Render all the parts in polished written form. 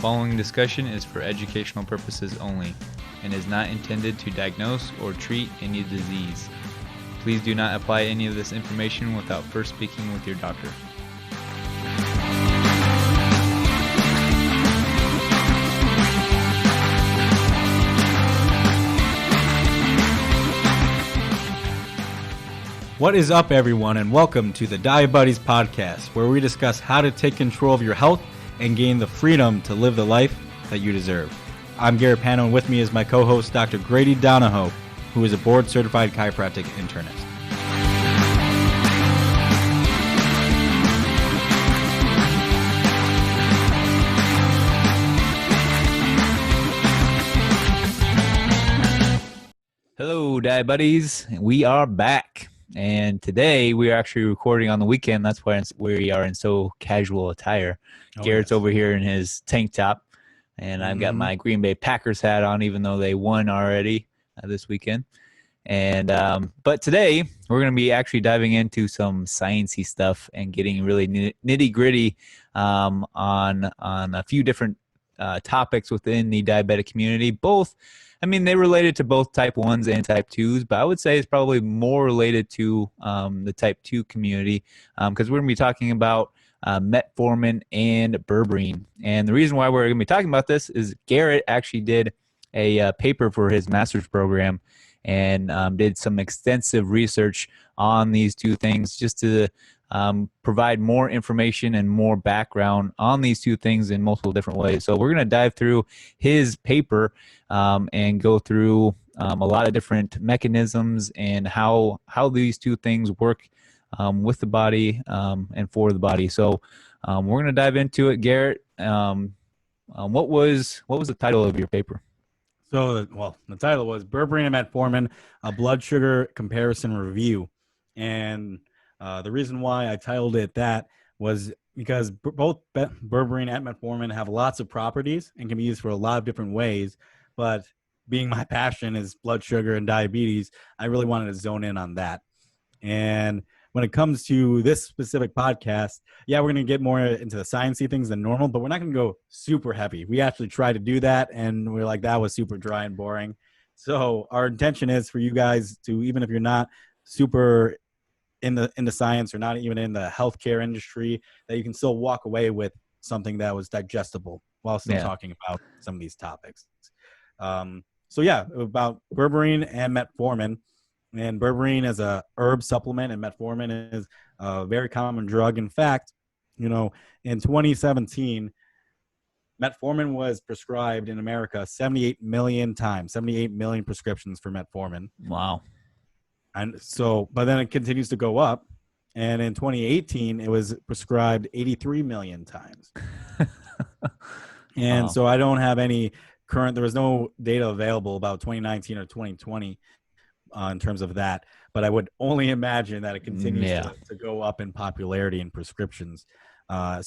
following discussion is for educational purposes only and is not intended to diagnose or treat any disease. Please do not apply any of this information without first speaking with your doctor. What is up, everyone, and welcome to the Diabetes Podcast, where we discuss how to take control of your health and gain the freedom to live the life that you deserve. I'm Garrett Panno, and with me is my co-host, Dr. Grady Donohoe, who is a board-certified chiropractic internist. Hello, Diabetes. We are back. And today we are actually recording on the weekend. That's why we are in so casual attire. Garrett's over here in his tank top, and I've got my Green Bay Packers hat on, even though they won already this weekend. And but today we're going to be actually diving into some sciencey stuff and getting really nitty gritty on a few different topics within the diabetic community. They related to both type 1s and type 2s, but I would say it's probably more related to the type 2 community because we're going to be talking about Metformin and Berberine. And the reason why we're going to be talking about this is Garrett actually did a paper for his master's program and did some extensive research on these two things just to provide more information and more background on these two things in multiple different ways. So we're going to dive through his paper and go through a lot of different mechanisms and how these two things work with the body and for the body. So we're going to dive into it. Garrett, what was the title of your paper? So, the title was Berberine and Metformin, a blood sugar comparison review. And the reason why I titled it that was because both berberine and metformin have lots of properties and can be used for a lot of different ways. But being my passion is blood sugar and diabetes, I really wanted to zone in on that. And when it comes to this specific podcast, we're going to get more into the sciencey things than normal, but we're not going to go super heavy. We actually tried to do that, and we're like, that was super dry and boring. So our intention is for you guys to, even if you're not super in the science or not even in the healthcare industry, that you can still walk away with something that was digestible while still talking about some of these topics. About berberine and metformin. And berberine is a herb supplement, and metformin is a very common drug. In fact, in 2017, metformin was prescribed in America 78 million times, 78 million prescriptions for metformin. Wow. And so, but then it continues to go up. And in 2018, it was prescribed 83 million times. And so I don't have any there was no data available about 2019 or 2020 in terms of that. But I would only imagine that it continues to go up in popularity and prescriptions. And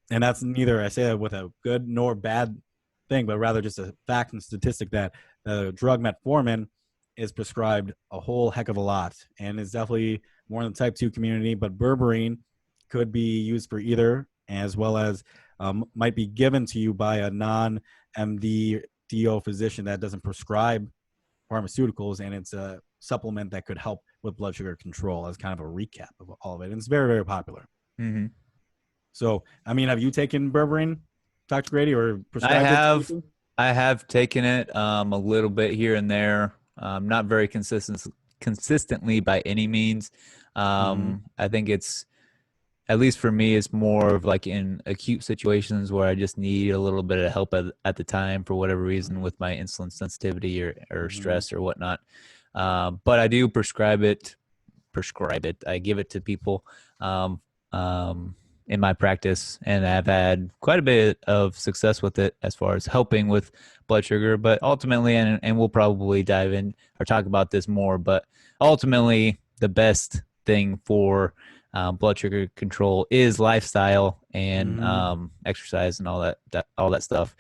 that's neither, I say that with a good nor bad thing, but rather just a fact and statistic that the drug metformin is prescribed a whole heck of a lot and is definitely more in the type 2 community, but berberine could be used for either, as well as might be given to you by a non-MD DO physician that doesn't prescribe pharmaceuticals, and it's a supplement that could help with blood sugar control, as kind of a recap of all of it. And it's very, very popular. Mm-hmm. So, have you taken berberine, Dr. Grady, or prescribed it? I have taken it a little bit here and there. Not very consistently by any means. I think it's, at least for me, it's more of like in acute situations where I just need a little bit of help at the time for whatever reason with my insulin sensitivity or stress or whatnot. But I do prescribe it. I give it to people in my practice, and I've had quite a bit of success with it as far as helping with blood sugar. But ultimately, and we'll probably dive in or talk about this more, but ultimately the best thing for blood sugar control is lifestyle and exercise and all that stuff.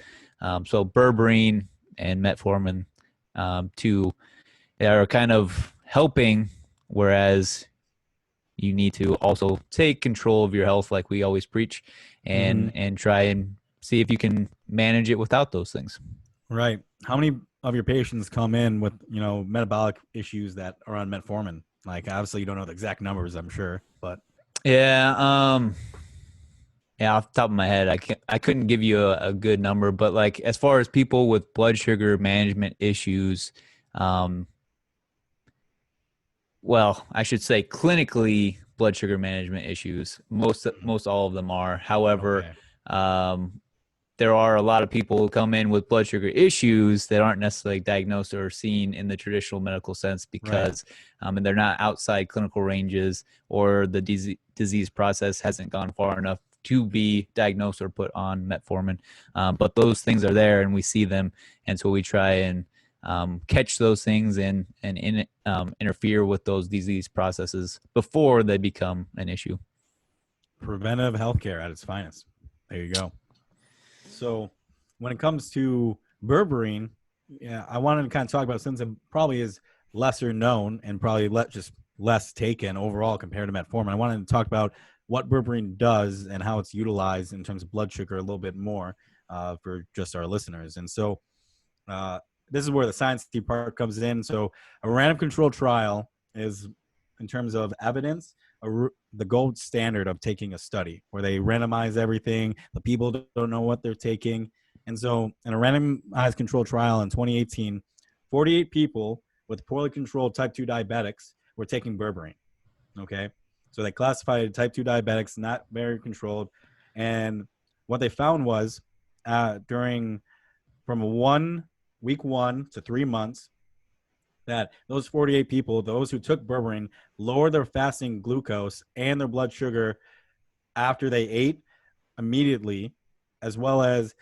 So berberine and metformin are kind of helping, whereas you need to also take control of your health like we always preach and try and see if you can manage it without those things. Right. How many of your patients come in with, metabolic issues that are on metformin? Like, obviously you don't know the exact numbers, I'm sure, but Yeah. Yeah, off the top of my head, I couldn't give you a good number, but like as far as people with blood sugar management issues, um, well, I should say clinically blood sugar management issues. Most all of them are. However, okay. um, there are a lot of people who come in with blood sugar issues that aren't necessarily diagnosed or seen in the traditional medical sense Right. because and they're not outside clinical ranges, or the disease process hasn't gone far enough to be diagnosed or put on metformin. But those things are there and we see them. And so we try and catch those things and interfere with those disease processes before they become an issue. Preventive healthcare at its finest. There you go. So when it comes to berberine, yeah, I wanted to kind of talk about, since it probably is lesser known and probably just less taken overall compared to metformin. I wanted to talk about what berberine does and how it's utilized in terms of blood sugar a little bit more for just our listeners. And so this is where the science part comes in. So a random control trial is, in terms of evidence, the gold standard of taking a study where they randomize everything. The people don't know what they're taking. And so in a randomized control trial in 2018, 48 people with poorly controlled type 2 diabetics were taking berberine. Okay. So they classified type 2 diabetics, not very controlled. And what they found was during from week 1 to 3 months, that those 48 people, those who took berberine, lowered their fasting glucose and their blood sugar after they ate immediately, as well as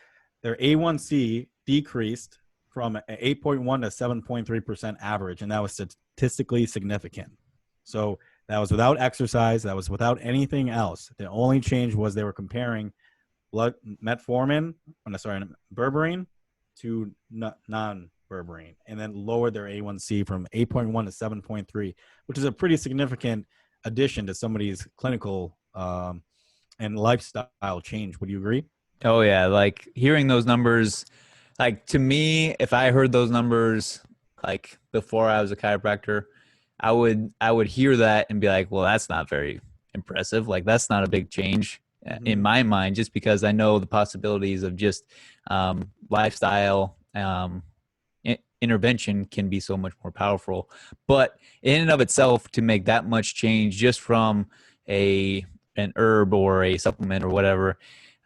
their A1C decreased from 8.1 to 7.3% average, and that was statistically significant. So that was without exercise, that was without anything else. The only change was they were comparing berberine to non-berberine, and then lowered their A1C from 8.1 to 7.3, which is a pretty significant addition to somebody's clinical and lifestyle change. Would you agree? Oh yeah, like hearing those numbers, like to me, if I heard those numbers like before I was a chiropractor, I would hear that and be like, well, that's not very impressive. Like that's not a big change in my mind, just because I know the possibilities of just lifestyle intervention can be so much more powerful. But in and of itself, to make that much change just from an herb or a supplement or whatever,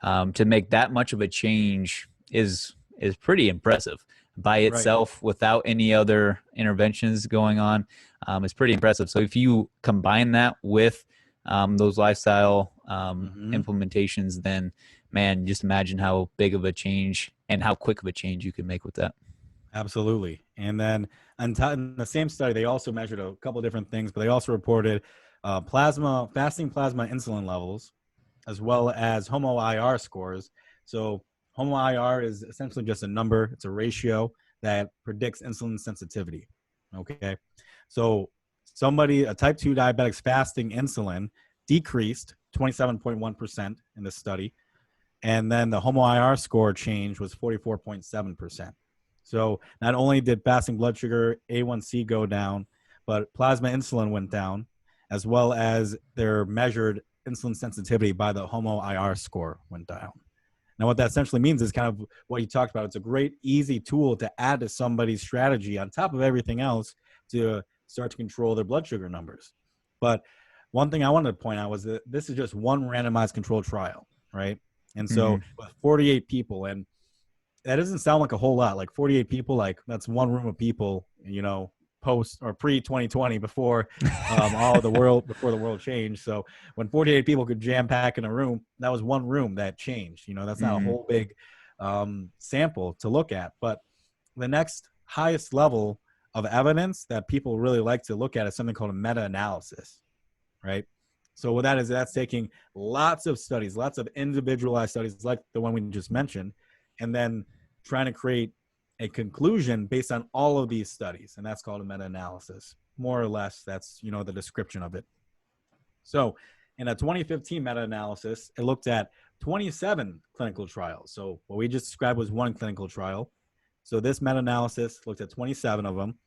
to make that much of a change is pretty impressive by Right. itself without any other interventions going on. Is pretty impressive. So if you combine that with those lifestyle implementations, then man, just imagine how big of a change and how quick of a change you can make with that. Absolutely. And then in the same study, they also measured a couple different things, but they also reported fasting plasma insulin levels, as well as HOMO-IR scores. So HOMO-IR is essentially just a number. It's a ratio that predicts insulin sensitivity. Okay. So a type 2 diabetic's fasting insulin decreased 27.1% in the study. And then the HOMO-IR score change was 44.7%. So not only did fasting blood sugar A1C go down, but plasma insulin went down, as well as their measured insulin sensitivity by the HOMO-IR score went down. Now, what that essentially means is kind of what you talked about. It's a great, easy tool to add to somebody's strategy on top of everything else to start to control their blood sugar numbers. But one thing I wanted to point out was that this is just one randomized controlled trial, right? And so with 48 people, and that doesn't sound like a whole lot. Like 48 people, like that's one room of people, post or pre 2020, before before the world changed. So when 48 people could jam pack in a room, that was one room that changed. That's not a whole big sample to look at. But the next highest level of evidence that people really like to look at is something called a meta-analysis, right? So what that is, that's taking lots of studies, lots of individualized studies like the one we just mentioned, and then trying to create a conclusion based on all of these studies. And that's called a meta-analysis. More or less, that's, the description of it. So in a 2015 meta-analysis, it looked at 27 clinical trials. So what we just described was one clinical trial. So this meta-analysis looked at 27 of them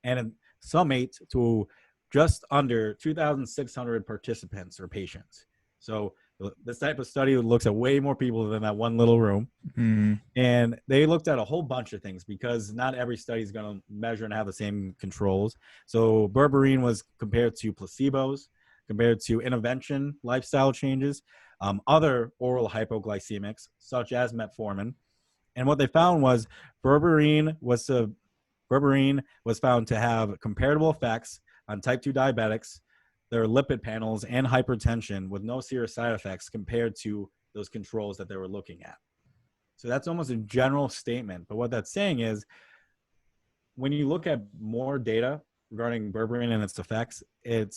and summate to just under 2,600 participants or patients. So this type of study looks at way more people than that one little room. Mm-hmm. And they looked at a whole bunch of things because not every study is going to measure and have the same controls. So berberine was compared to placebos, compared to intervention lifestyle changes, other oral hypoglycemics such as metformin. And what they found was berberine was found to have comparable effects on type 2 diabetics, their lipid panels, and hypertension with no serious side effects compared to those controls that they were looking at. So that's almost a general statement. But what that's saying is when you look at more data regarding berberine and its effects, it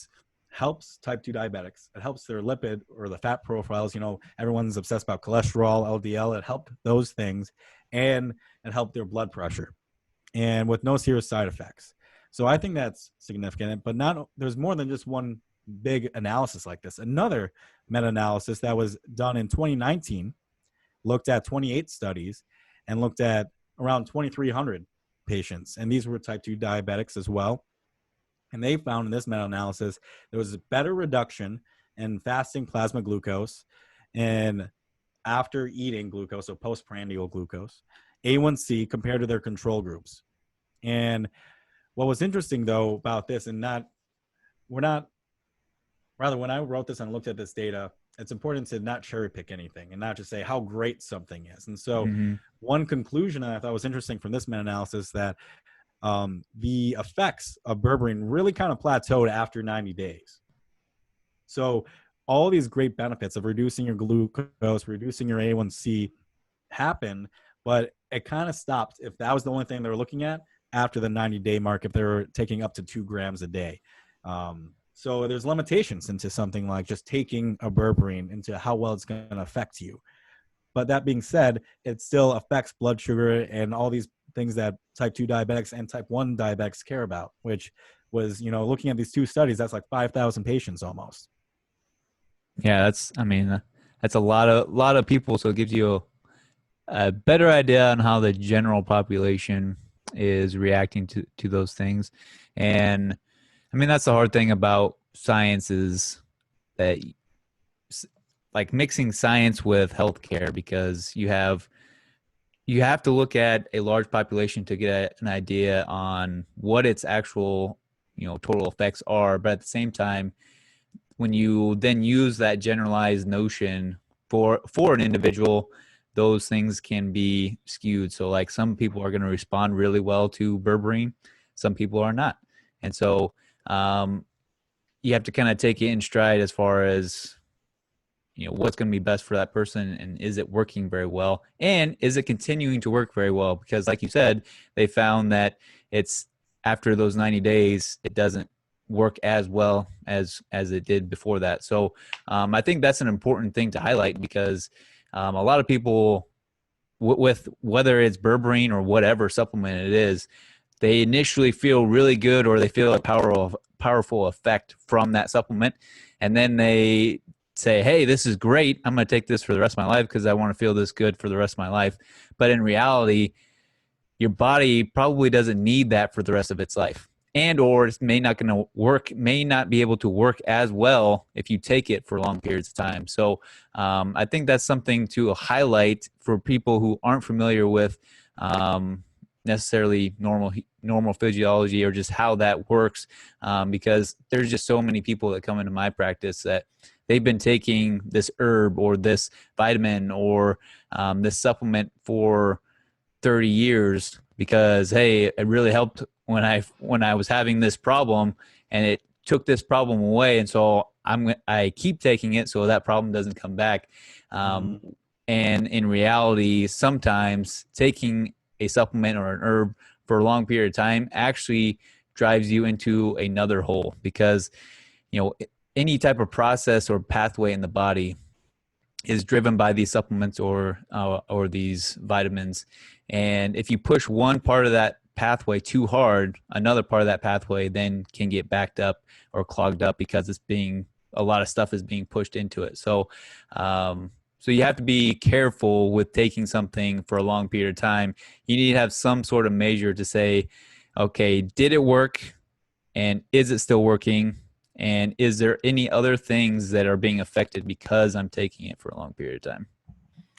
helps type 2 diabetics. It helps their lipid or the fat profiles. You know, everyone's obsessed about cholesterol, LDL. It helped those things, and it helped their blood pressure, and with no serious side effects. So I think that's significant. But there's more than just one big analysis like this. Another meta-analysis that was done in 2019 looked at 28 studies and looked at around 2,300 patients. And these were type 2 diabetics as well. And they found in this meta-analysis there was a better reduction in fasting plasma glucose and after eating glucose, so postprandial glucose, A1C compared to their control groups. And what was interesting, though, about this, when I wrote this and looked at this data, it's important to not cherry pick anything and not just say how great something is. And so one conclusion I thought was interesting from this meta-analysis that the effects of berberine really kind of plateaued after 90 days. So all these great benefits of reducing your glucose, reducing your A1C happen, but it kind of stopped if that was the only thing they were looking at after the 90-day mark, if they were taking up to 2 grams a day. So there's limitations into something like just taking a berberine into how well it's going to affect you. But that being said, it still affects blood sugar and all these things that type 2 diabetics and type 1 diabetics care about, which was, looking at these 2 studies, that's like 5,000 patients almost. Yeah, that's a lot of people. So it gives you a better idea on how the general population is reacting to those things. And I mean, that's the hard thing about science is that like mixing science with healthcare, because you have to look at a large population to get an idea on what its actual, total effects are. But at the same time, when you then use that generalized notion for an individual, those things can be skewed. So like some people are going to respond really well to berberine, some people are not. And so you have to kind of take it in stride as far as, what's going to be best for that person, and is it working very well, and is it continuing to work very well? Because like you said, they found that it's after those 90 days, it doesn't work as well as it did before that. So I think that's an important thing to highlight, because a lot of people with whether it's berberine or whatever supplement it is, they initially feel really good, or they feel a powerful effect from that supplement, and then they say, hey, this is great, I'm going to take this for the rest of my life because I want to feel this good for the rest of my life. But in reality, your body probably doesn't need that for the rest of its life, and or it may not be able to work as well if you take it for long periods of time. So I think that's something to highlight for people who aren't familiar with necessarily normal physiology or just how that works, because there's just so many people that come into my practice that they've been taking this herb or this vitamin or this supplement for 30 years because, hey, it really helped when I was having this problem, and it took this problem away, and so I keep taking it so that problem doesn't come back. And in reality, sometimes taking a supplement or an herb for a long period of time actually drives you into another hole, because any type of process or pathway in the body is driven by these supplements or these vitamins. And if you push one part of that pathway too hard, another part of that pathway then can get backed up or clogged up because a lot of stuff is being pushed into it. So So you have to be careful with taking something for a long period of time. You need to have some sort of measure to say, okay, did it work? And is it still working? And is there any other things that are being affected because I'm taking it for a long period of time?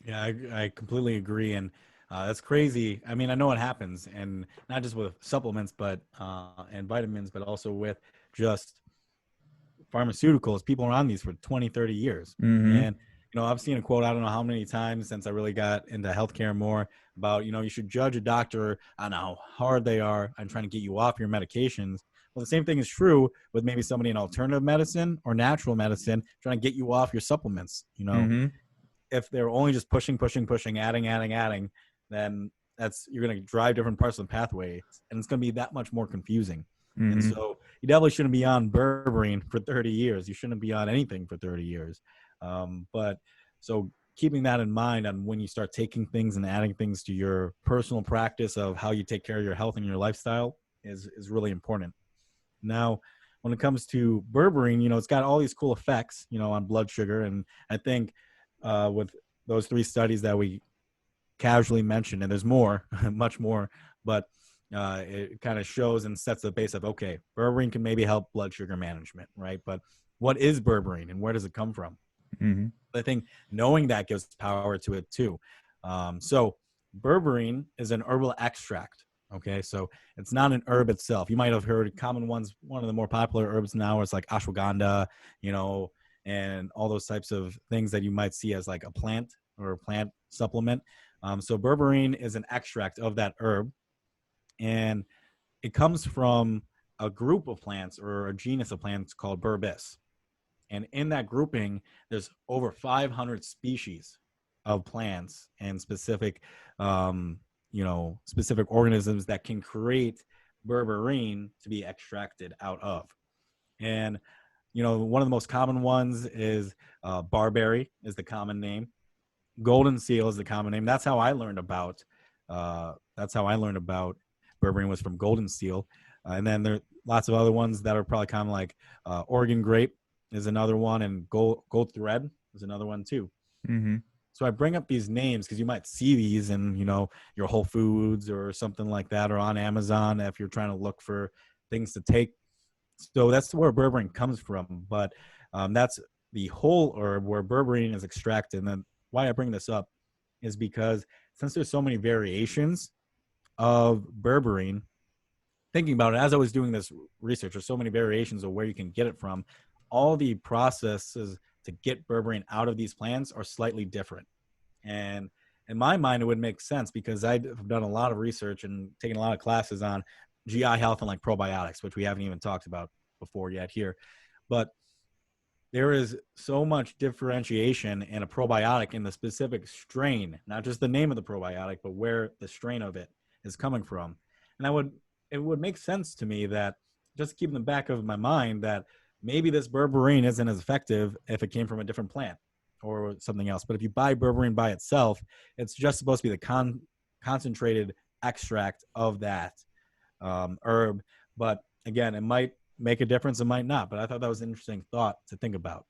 Yeah, I completely agree, and that's crazy. I mean, I know it happens, and not just with supplements, but and vitamins, but also with just pharmaceuticals. People are on these for 20, 30 years, Mm-hmm. and I've seen a quote, I don't know how many times since I really got into healthcare more, about you should judge a doctor on how hard they are on trying to get you off your medications. Well, the same thing is true with maybe somebody in alternative medicine or natural medicine trying to get you off your supplements. Mm-hmm. If they're only just pushing, adding, then you're going to drive different parts of the pathway, and it's going to be that much more confusing. And Mm-hmm. so you definitely shouldn't be on berberine for 30 years. You shouldn't be on anything for 30 years. But so keeping that in mind on when you start taking things and adding things to your personal practice of how you take care of your health and your lifestyle is really important. Now, when it comes to berberine, it's got all these cool effects, on blood sugar. And I think with those 3 studies that we casually mentioned, and there's more, much more, but it kind of shows and sets the base of, okay, berberine can maybe help blood sugar management, right? But what is berberine and where does it come from? Mm-hmm. I think knowing that gives power to it too. So berberine is an herbal extract. Okay, so it's not an herb itself. You might have heard common ones. One of the more popular herbs now is like ashwagandha, and all those types of things that you might see as like a plant or a plant supplement. So berberine is an extract of that herb, and it comes from a group of plants or a genus of plants called Berberis. And in that grouping, there's over 500 species of plants and specific organisms that can create berberine to be extracted out of. And one of the most common ones is barberry is the common name. Golden seal is the common name. That's how I learned about. Berberine was from golden seal, and then there are lots of other ones that are probably common, like Oregon grape is another one, and gold thread is another one too. Mm-hmm. So I bring up these names because you might see these in your Whole Foods or something like that, or on Amazon if you're trying to look for things to take. So that's where berberine comes from, but that's the whole herb where berberine is extracted. And then why I bring this up is because since there's so many variations of berberine, thinking about it, as I was doing this research, there's so many variations of where you can get it from. All the processes to get berberine out of these plants are slightly different. And in my mind, it would make sense because I've done a lot of research and taken a lot of classes on GI health and like probiotics, which we haven't even talked about before yet here. But there is so much differentiation in a probiotic in the specific strain, not just the name of the probiotic, but where the strain of it is coming from. And it would make sense to me that, just keep in the back of my mind, that maybe this berberine isn't as effective if it came from a different plant or something else. But if you buy berberine by itself, it's just supposed to be the concentrated extract of that herb. But again, it might make a difference, it might not. But I thought that was an interesting thought to think about.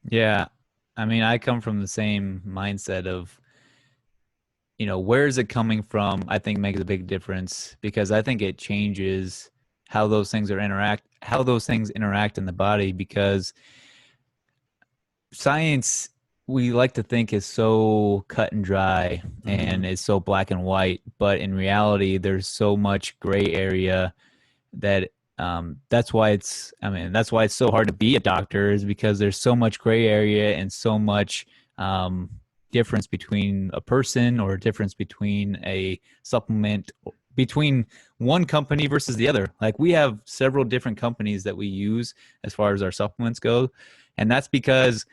Yeah. I mean, I come from the same mindset of, where is it coming from? I think makes a big difference because I think it changes how those things interact in the body, because science, we like to think, is so cut and dry and is so black and white, but in reality there's so much gray area that that's why it's so hard to be a doctor, is because there's so much gray area and so much difference between a person, or a difference between a supplement, between one company versus the other. Like, we have several different companies that we use as far as our supplements go, and that's because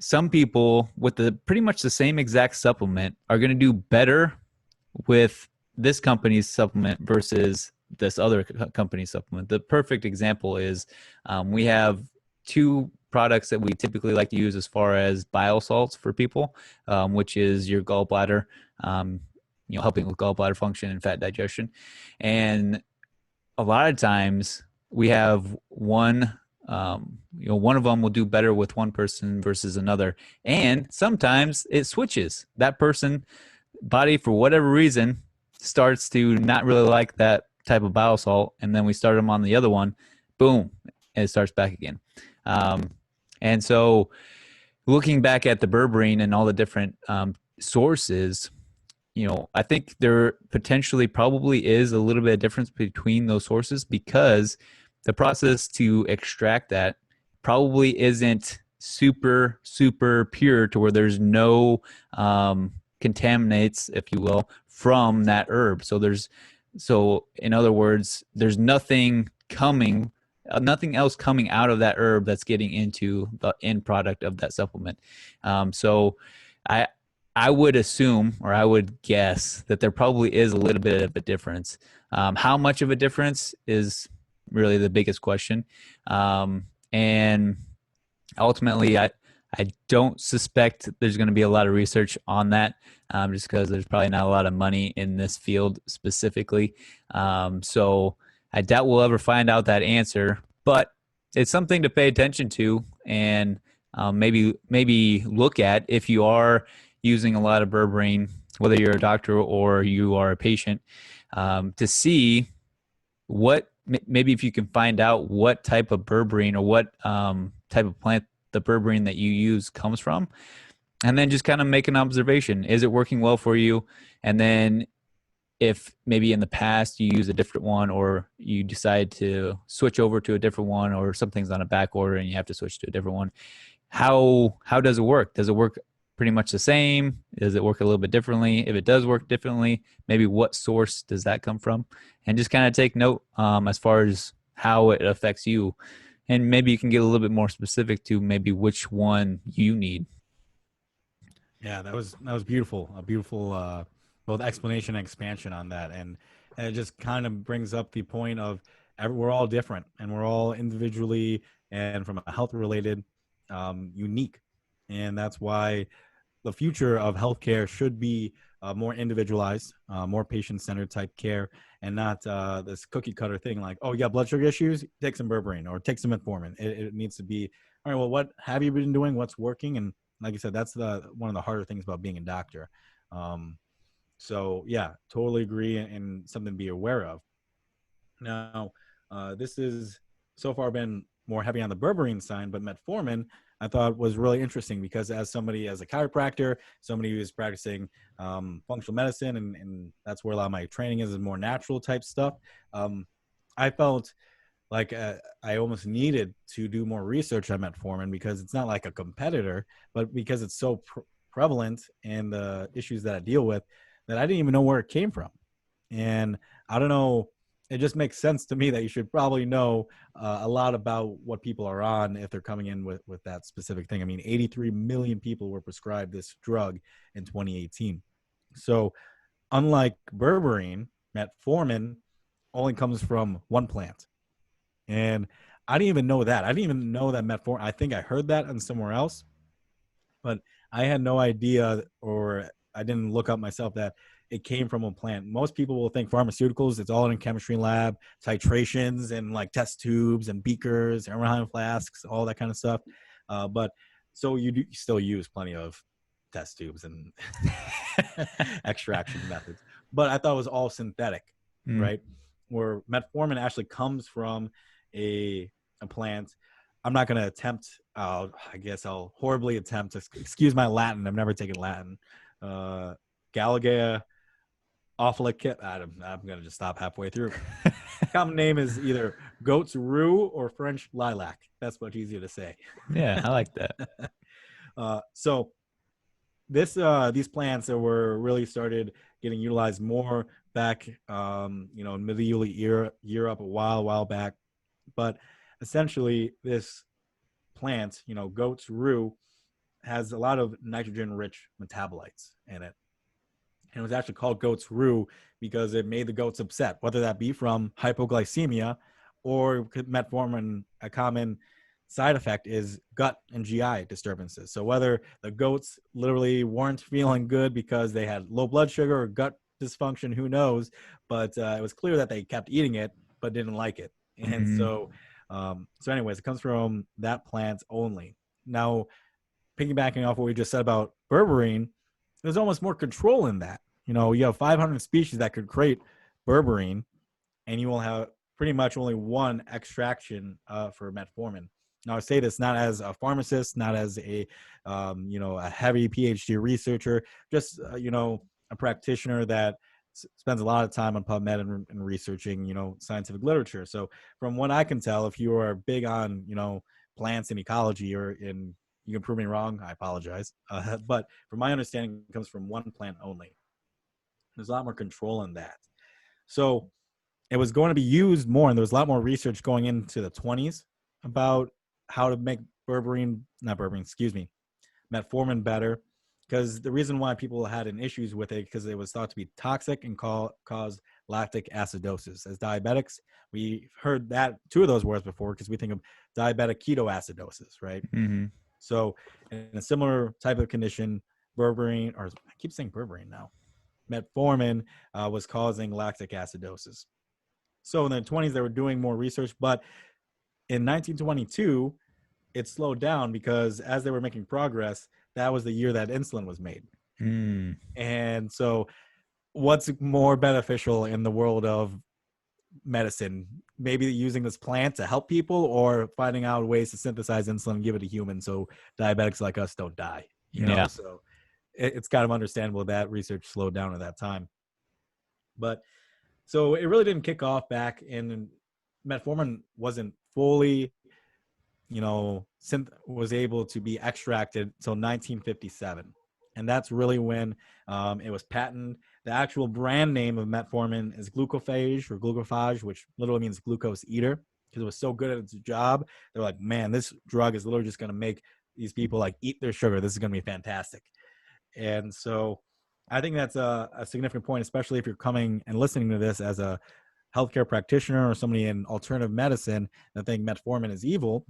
some people with pretty much the same exact supplement are going to do better with this company's supplement versus this other company's supplement. The perfect example is we have 2 products that we typically like to use as far as bile salts for people, which is your gallbladder, helping with gallbladder function and fat digestion. And a lot of times we have one one of them will do better with one person versus another. And sometimes it switches. That person body, for whatever reason, starts to not really like that type of bile salt. And then we start them on the other one, boom, and it starts back again. And so looking back at the berberine and all the different sources, I think there potentially probably is a little bit of difference between those sources, because the process to extract that probably isn't super, super pure to where there's no contaminates, if you will, from that herb. So in other words, there's nothing else coming out of that herb that's getting into the end product of that supplement. So I would assume, or I would guess, that there probably is a little bit of a difference. How much of a difference is really the biggest question. And ultimately, I don't suspect there's going to be a lot of research on that, just because there's probably not a lot of money in this field specifically. So I doubt we'll ever find out that answer, but it's something to pay attention to, and maybe look at if you are using a lot of berberine, whether you're a doctor or you are a patient, to see maybe if you can find out what type of berberine or what type of plant the berberine that you use comes from, and then just kind of make an observation. Is it working well for you? And then if maybe in the past you use a different one, or you decide to switch over to a different one, or something's on a back order and you have to switch to a different one, how does it work? Does it work pretty much the same? Does it work a little bit differently? If it does work differently, maybe what source does that come from? And just kind of take note as far as how it affects you. And maybe you can get a little bit more specific to maybe which one you need. Yeah, that was beautiful. A beautiful both explanation and expansion on that. And it just kind of brings up the point of we're all different, and we're all individually and from a health related unique. And that's why the future of healthcare should be more individualized, more patient-centered type care, and not this cookie-cutter thing like, oh, you got blood sugar issues? Take some berberine or take some metformin. It needs to be, all right, well, what have you been doing? What's working? And like I said, that's one of the harder things about being a doctor. So, yeah, totally agree, and something to be aware of. Now, this is so far been more heavy on the berberine side, but metformin I thought was really interesting, because as a chiropractor, somebody who's practicing functional medicine, and that's where a lot of my training is more natural type stuff, I felt like I almost needed to do more research on metformin, because it's not like a competitor, but because it's so prevalent in the issues that I deal with, that I didn't even know where it came from. And I don't know, it just makes sense to me that you should probably know a lot about what people are on if they're coming in with that specific thing. I mean, 83 million people were prescribed this drug in 2018. So unlike berberine, metformin only comes from one plant. And I didn't even know that. I didn't even know that metformin, I think I heard that on somewhere else, but I had no idea, or I didn't look up myself, that it came from a plant. Most people will think pharmaceuticals, it's all in a chemistry lab, titrations and like test tubes and beakers, Abraham flasks, all that kind of stuff. But so you still use plenty of test tubes and extraction methods. But I thought it was all synthetic, right? Where metformin actually comes from a plant. I'm not going to attempt, I guess I'll horribly attempt to, excuse my Latin, I've never taken Latin. Gallagher Ophilicate. I'm going to just stop halfway through. Common name is either goat's rue or French lilac. That's much easier to say. Yeah, I like that. So these plants that were really started getting utilized more back, in medieval Europe a while back. But essentially, this plant, goat's rue, has a lot of nitrogen-rich metabolites in it. And it was actually called goat's rue because it made the goats upset, whether that be from hypoglycemia or metformin. A common side effect is gut and GI disturbances. So whether the goats literally weren't feeling good because they had low blood sugar or gut dysfunction, who knows? But it was clear that they kept eating it but didn't like it. And so So anyways, it comes from that plant only. Now, piggybacking off what we just said about berberine, there's almost more control in that. You have 500 species that could create berberine, and you will have pretty much only one extraction for metformin. Now, I say this not as a pharmacist, not as a heavy PhD researcher, just a practitioner that spends a lot of time on PubMed and researching scientific literature. So, from what I can tell, if you are big on plants and ecology, you can prove me wrong, I apologize. But from my understanding, it comes from one plant only. There's a lot more control in that. So it was going to be used more, and there was a lot more research going into the 20s about how to make metformin better. Because the reason why people had issues with it, because it was thought to be toxic and cause lactic acidosis. As diabetics, we heard that two of those words before, because we think of diabetic ketoacidosis, right? Mm-hmm. So in a similar type of condition, berberine, or I keep saying berberine now, metformin was causing lactic acidosis. So in the 20s, they were doing more research, but in 1922, it slowed down because as they were making progress, that was the year that insulin was made. Mm. And so what's more beneficial in the world of medicine? Maybe using this plant to help people, or finding out ways to synthesize insulin and give it to humans so diabetics like us don't die. So it's kind of understandable that research slowed down at that time. But so it really didn't kick off back in metformin wasn't fully, was able to be extracted until 1957. And that's really when it was patented. The actual brand name of metformin is glucophage, which literally means glucose eater, because it was so good at its job. They're like, man, this drug is literally just going to make these people like eat their sugar. This is going to be fantastic. And so I think that's a significant point, especially if you're coming and listening to this as a healthcare practitioner or somebody in alternative medicine that think metformin is evil,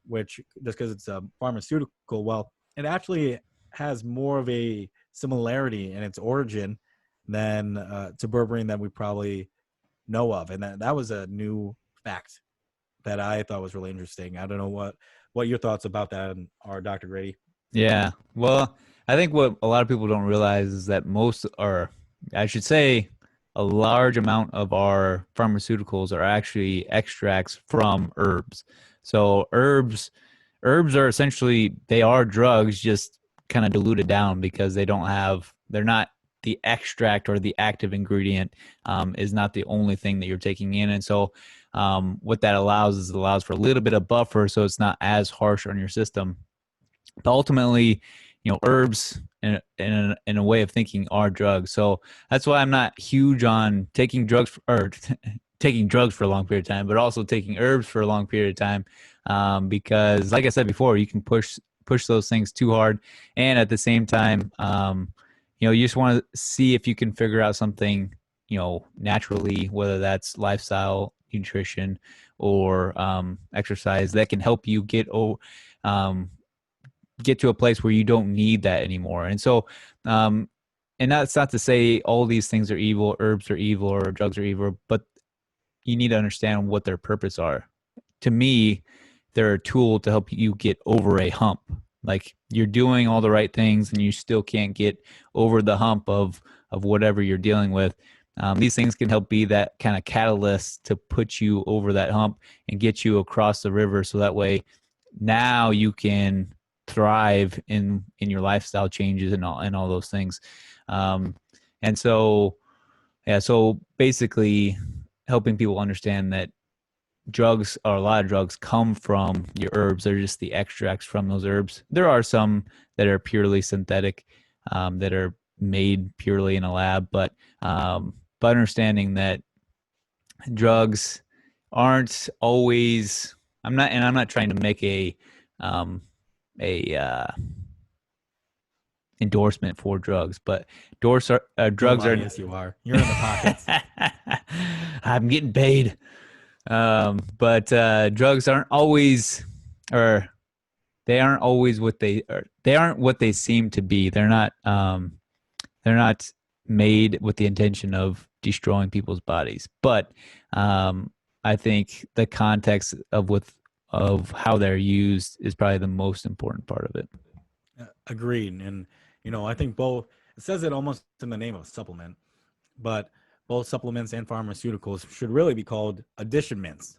which just because it's a pharmaceutical, well, it actually has more of a similarity in its origin than to berberine that we probably know of. And that was a new fact that I thought was really interesting. I don't know what your thoughts about that are, Dr. Grady. Yeah. Well, I think what a lot of people don't realize is that I should say, a large amount of our pharmaceuticals are actually extracts from herbs. So herbs are essentially, they are drugs, just kind of diluted down, because they're not the extract, or the active ingredient is not the only thing that you're taking in. And so what that allows for a little bit of buffer, so it's not as harsh on your system. But ultimately, herbs in a way of thinking are drugs. So that's why I'm not huge on taking drugs taking drugs for a long period of time, but also taking herbs for a long period of time, because like I said before, you can push those things too hard, and at the same time, you just want to see if you can figure out something, naturally, whether that's lifestyle, nutrition, or exercise, that can help you get to a place where you don't need that anymore. And so, and that's not to say all these things are evil, herbs are evil, or drugs are evil, but you need to understand what their purpose are. To me, they're a tool to help you get over a hump. Like, you're doing all the right things and you still can't get over the hump of whatever you're dealing with. These things can help be that kind of catalyst to put you over that hump and get you across the river, so that way now you can thrive in your lifestyle changes and all those things. And so, yeah, so basically helping people understand that a lot of drugs come from your herbs. They're just the extracts from those herbs. There are some that are purely synthetic, that are made purely in a lab, but understanding that drugs aren't always, I'm not trying to make a endorsement for drugs, but drugs are. Yes, you are. You're in the pockets. I'm getting paid. But drugs aren't always, or they aren't always they aren't what they seem to be. They're not made with the intention of destroying people's bodies. But I think the context of how they're used is probably the most important part of it. Agreed. And, I think both, it says it almost in the name of supplement, but both supplements and pharmaceuticals should really be called additionments,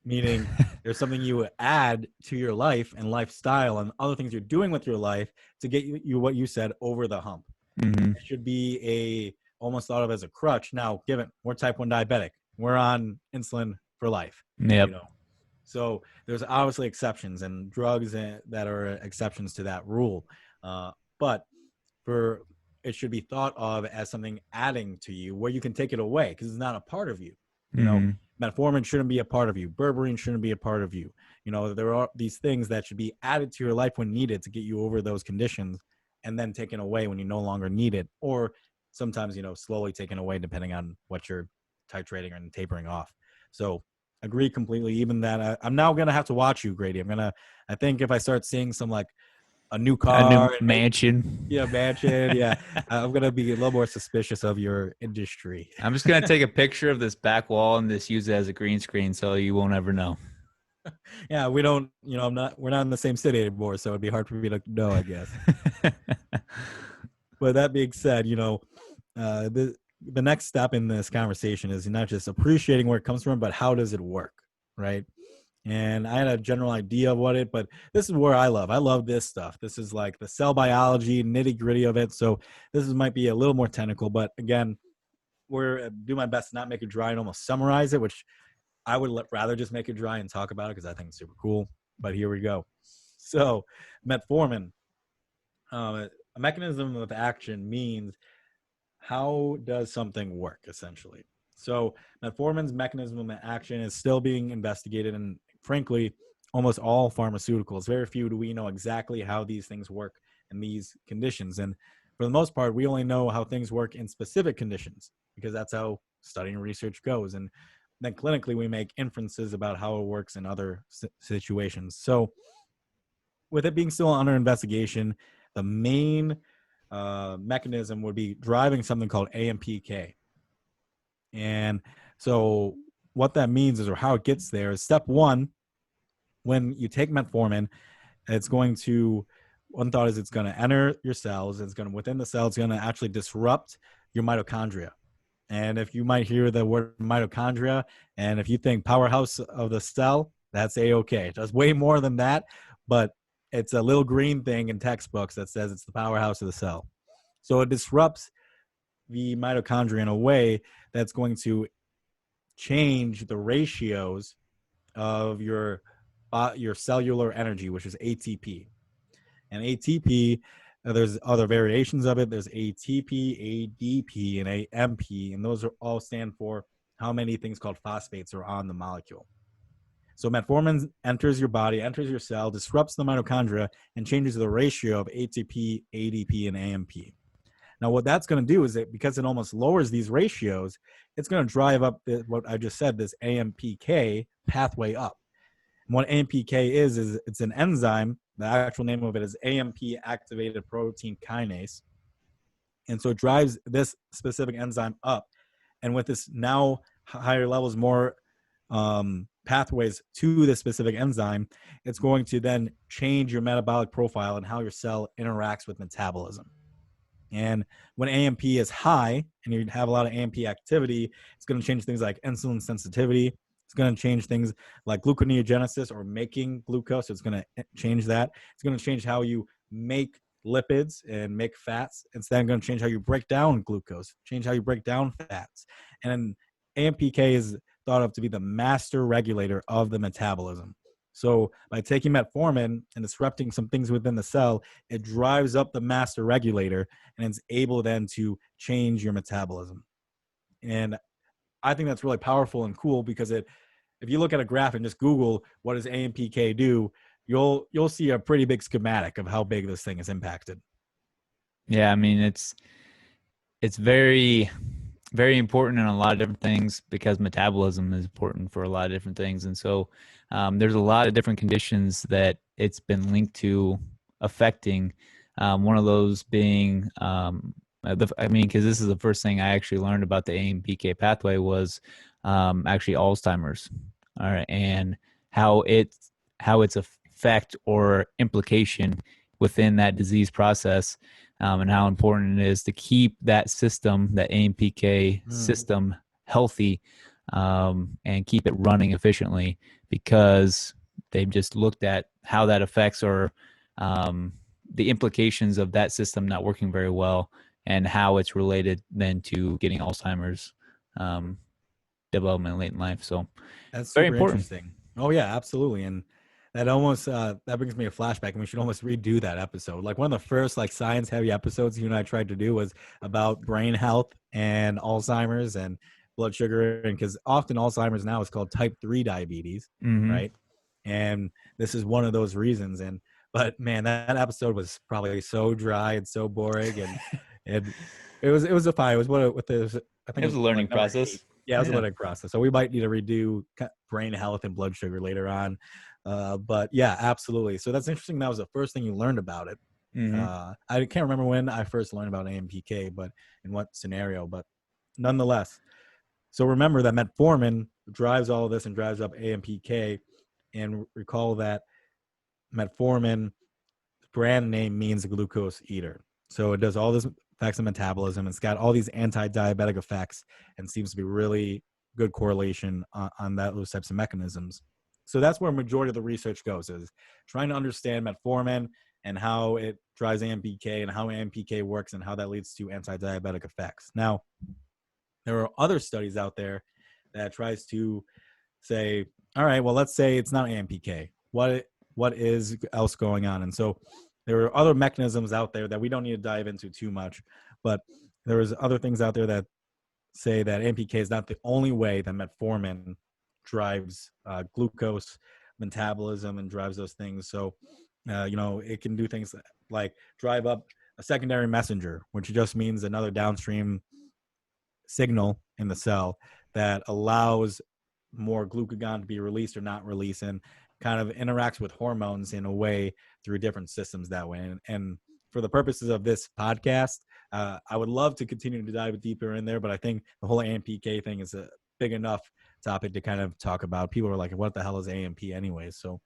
meaning there's something you add to your life and lifestyle and other things you're doing with your life to get you what you said, over the hump. Mm-hmm. It should be almost thought of as a crutch. Now, given we're type 1 diabetic, we're on insulin for life, Yep. So there's obviously exceptions and drugs that are exceptions to that rule. But it should be thought of as something adding to you where you can take it away because it's not a part of you. Metformin shouldn't be a part of you. Berberine shouldn't be a part of you. There are these things that should be added to your life when needed to get you over those conditions, and then taken away when you no longer need it, or sometimes, slowly taken away depending on what you're titrating and tapering off. So agree completely. Even that, I'm now going to have to watch you, Grady. I think if I start seeing some like a new car, a new mansion. Mansion. Yeah. I'm going to be a little more suspicious of your industry. I'm just going to take a picture of this back wall and just use it as a green screen so you won't ever know. Yeah, we're not in the same city anymore, so it'd be hard for me to know, I guess. But that being said, the next step in this conversation is not just appreciating where it comes from, but how does it work, right? And I had a general idea of but this is where I love this stuff. This is like the cell biology, nitty gritty of it. So might be a little more technical, but again, do my best to not make it dry and almost summarize it, which I would rather just make it dry and talk about it because I think it's super cool. But here we go. So metformin, a mechanism of action means how does something work, essentially. So metformin's mechanism of action is still being investigated, and frankly, almost all pharmaceuticals. Very few do we know exactly how these things work in these conditions. And for the most part, we only know how things work in specific conditions because that's how study and research goes. And then clinically, we make inferences about how it works in other situations. So with it being still under investigation, the main mechanism would be driving something called AMPK. And so what that means is, or how it gets there, is step one, when you take metformin, one thought is it's going to enter your cells. Within the cell, it's going to actually disrupt your mitochondria. And if you might hear the word mitochondria, and if you think powerhouse of the cell, that's A-okay. It does way more than that, but it's a little green thing in textbooks that says it's the powerhouse of the cell. So it disrupts the mitochondria in a way that's going to change the ratios of your cellular energy, which is ATP. And ATP, there's other variations of it. There's ATP, ADP, and AMP, and those all stand for how many things called phosphates are on the molecule. So metformin enters your body, enters your cell, disrupts the mitochondria, and changes the ratio of ATP, ADP, and AMP. Now, what that's going to do is that because it almost lowers these ratios, it's going to drive up what I just said, this AMPK pathway up. And what AMPK is it's an enzyme. The actual name of it is AMP activated protein kinase. And so it drives this specific enzyme up. And with this now higher levels, more pathways to this specific enzyme, it's going to then change your metabolic profile and how your cell interacts with metabolism. And when AMP is high and you have a lot of AMP activity, it's going to change things like insulin sensitivity. It's going to change things like gluconeogenesis, or making glucose. It's going to change that. It's going to change how you make lipids and make fats. It's then going to change how you break down glucose, change how you break down fats. And AMPK is thought of to be the master regulator of the metabolism. So by taking metformin and disrupting some things within the cell, it drives up the master regulator and it's able then to change your metabolism. And I think that's really powerful and cool because if you look at a graph and just Google what does AMPK do, you'll see a pretty big schematic of how big this thing is impacted. Yeah, I mean it's very, very important in a lot of different things because metabolism is important for a lot of different things. And so there's a lot of different conditions that it's been linked to affecting. One of those being, because this is the first thing I actually learned about the AMPK pathway was actually Alzheimer's. All right, and how its effect or implication within that disease process, and how important it is to keep that system, that AMPK system, healthy, and keep it running efficiently, because they've just looked at how that affects, or the implications of that system not working very well, and how it's related then to getting Alzheimer's development late in life. So that's very super important. interesting. Oh yeah, absolutely. And that almost that brings me a flashback, and we should almost redo that episode. Like one of the first like science heavy episodes you and I tried to do was about brain health and Alzheimer's and blood sugar, and because often Alzheimer's now is called type 3 diabetes, right? And this is one of those reasons. And but man, that episode was probably so dry and so boring, and it was a fine. It was what the I think It was a learning number process. 8. Yeah, it was a learning process. So we might need to redo brain health and blood sugar later on. But yeah, absolutely. So that's interesting. That was the first thing you learned about it. I can't remember when I first learned about AMPK, but in what scenario. But nonetheless, so remember that metformin drives all of this and drives up AMPK. And recall that metformin brand name means glucose eater. So it does all this effects of metabolism. It's got all these anti-diabetic effects and seems to be really good correlation on those types of mechanisms. So that's where majority of the research goes, is trying to understand metformin and how it drives AMPK and how AMPK works and how that leads to anti-diabetic effects. Now, there are other studies out there that tries to say, all right, well, let's say it's not AMPK. What is else going on? And so there are other mechanisms out there that we don't need to dive into too much, but there is other things out there that say that AMPK is not the only way that metformin drives glucose metabolism and drives those things. So, it can do things like drive up a secondary messenger, which just means another downstream signal in the cell that allows more glucagon to be released or not released, and kind of interacts with hormones in a way through different systems that way. And for the purposes of this podcast, I would love to continue to dive deeper in there, but I think the whole AMPK thing is a big enough topic to kind of talk about. People are like, what the hell is AMP anyways? So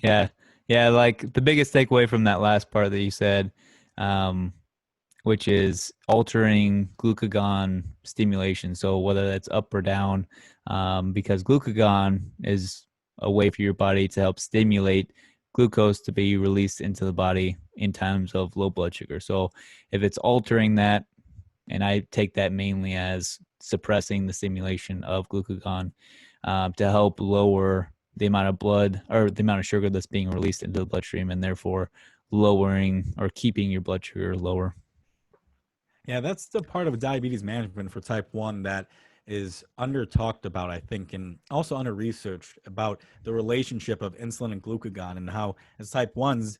yeah, like the biggest takeaway from that last part that you said, which is altering glucagon stimulation. So whether that's up or down, because glucagon is a way for your body to help stimulate glucose to be released into the body in times of low blood sugar. So if it's altering that, and I take that mainly as suppressing the stimulation of glucagon to help lower the amount of blood or the amount of sugar that's being released into the bloodstream, and therefore lowering or keeping your blood sugar lower. Yeah, that's the part of diabetes management for type 1 that is under talked about, I think, and also under researched about the relationship of insulin and glucagon, and how as type 1s,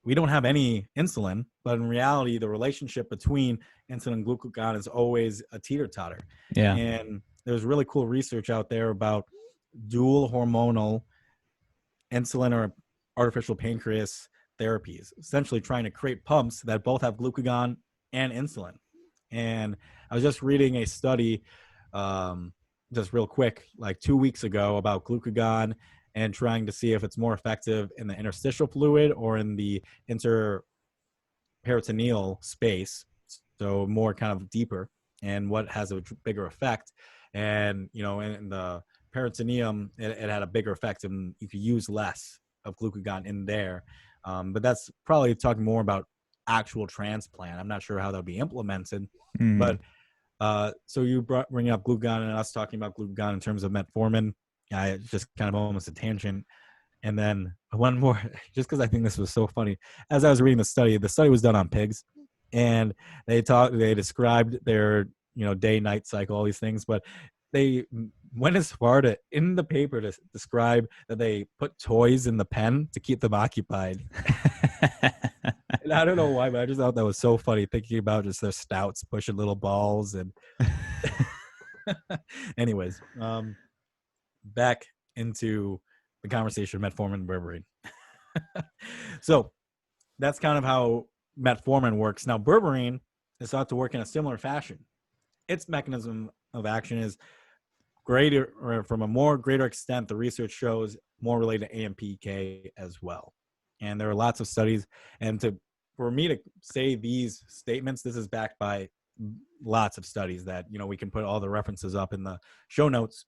we don't have any insulin, but in reality, the relationship between insulin and glucagon is always a teeter-totter. Yeah. And there's really cool research out there about dual hormonal insulin or artificial pancreas therapies, essentially trying to create pumps that both have glucagon and insulin. And I was just reading a study, just real quick, like 2 weeks ago, about glucagon and trying to see if it's more effective in the interstitial fluid or in the interperitoneal space, so more kind of deeper, and what has a bigger effect. And in the peritoneum, it had a bigger effect, and you could use less of glucagon in there. But that's probably talking more about actual transplant. I'm not sure how that'll be implemented, but so you bring up glucagon and us talking about glucagon in terms of metformin. It's just kind of almost a tangent. And then one more, just because I think this was so funny. As I was reading the study was done on pigs, and they described their day night cycle, all these things, but they went as far to in the paper to describe that they put toys in the pen to keep them occupied. And I don't know why, but I just thought that was so funny, thinking about just their stouts pushing little balls. And anyways, back into the conversation of metformin and berberine. So that's kind of how metformin works. Now, berberine is thought to work in a similar fashion. Its mechanism of action is greater, or from a more greater extent, the research shows more related to AMPK as well. And there are lots of studies. And for me to say these statements, this is backed by lots of studies that, we can put all the references up in the show notes.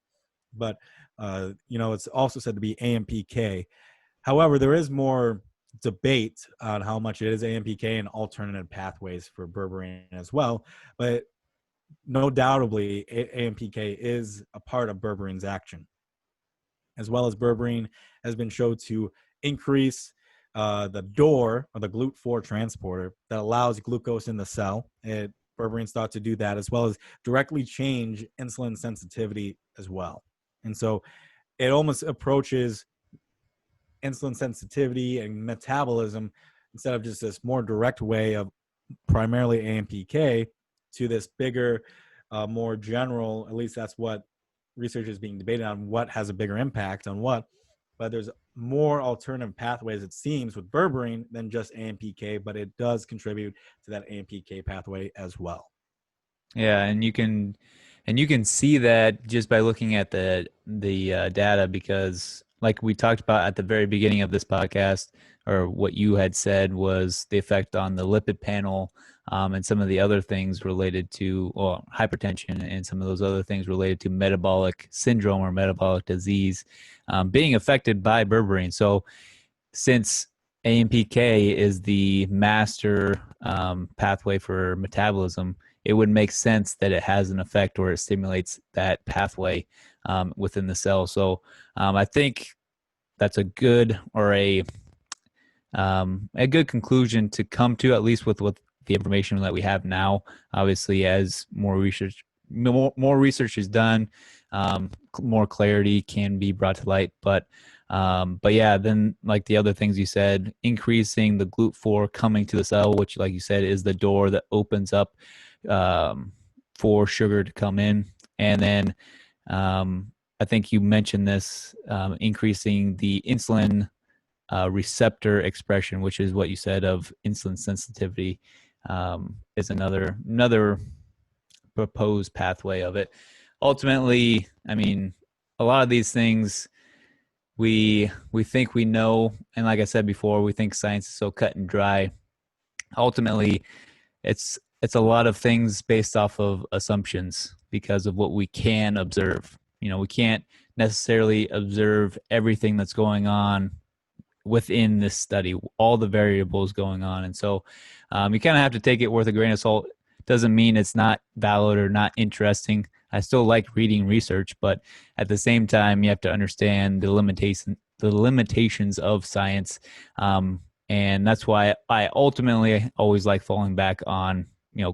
But, it's also said to be AMPK. However, there is more debate on how much it is AMPK and alternative pathways for berberine as well. But no doubtably, AMPK is a part of berberine's action, as well as berberine has been shown to increase the door or the GLUT4 transporter that allows glucose in the cell. Berberine's thought to do that, as well as directly change insulin sensitivity as well. And so it almost approaches insulin sensitivity and metabolism instead of just this more direct way of primarily AMPK to this bigger, more general, at least that's what research is being debated on, what has a bigger impact on what. But there's more alternative pathways, it seems, with berberine than just AMPK, but it does contribute to that AMPK pathway as well. Yeah, and you can see that just by looking at the data, because like we talked about at the very beginning of this podcast, or what you had said was the effect on the lipid panel, and some of the other things related to hypertension and some of those other things related to metabolic syndrome or metabolic disease being affected by berberine. So since AMPK is the master pathway for metabolism, it would make sense that it has an effect or it stimulates that pathway within the cell. So I think that's a good good conclusion to come to, at least with the information that we have now. Obviously, as more research is done, more clarity can be brought to light. But yeah, then like the other things you said, increasing the GLUT4 coming to the cell, which, like you said, is the door that opens up for sugar to come in. And then I think you mentioned this, increasing the insulin receptor expression, which is what you said of insulin sensitivity, is another proposed pathway of it. Ultimately, I mean, a lot of these things we think we know, and like I said before, we think science is so cut and dry. Ultimately, it's a lot of things based off of assumptions because of what we can observe. We can't necessarily observe everything that's going on within this study, all the variables going on. And so you kind of have to take it with a grain of salt. Doesn't mean it's not valid or not interesting. I still like reading research, but at the same time, you have to understand the limitations of science. And that's why I ultimately always like falling back on,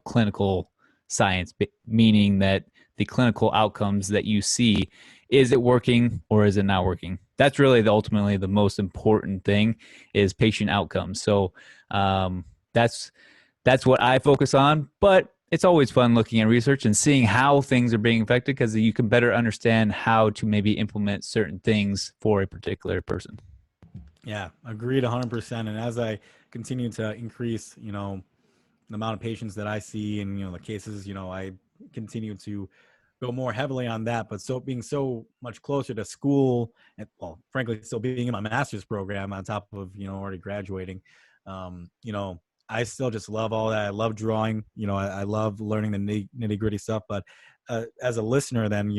clinical science, meaning that the clinical outcomes that you see, is it working or is it not working? That's really ultimately the most important thing, is patient outcomes. So that's what I focus on, but it's always fun looking at research and seeing how things are being affected, because you can better understand how to maybe implement certain things for a particular person. Yeah, agreed 100%. And as I continue to increase, the amount of patients that I see and, the cases, I continue to go more heavily on that. But being so much closer to school, and frankly, still being in my master's program on top of, already graduating, I still just love all that. I love drawing, I love learning the nitty gritty stuff. But as a listener, then,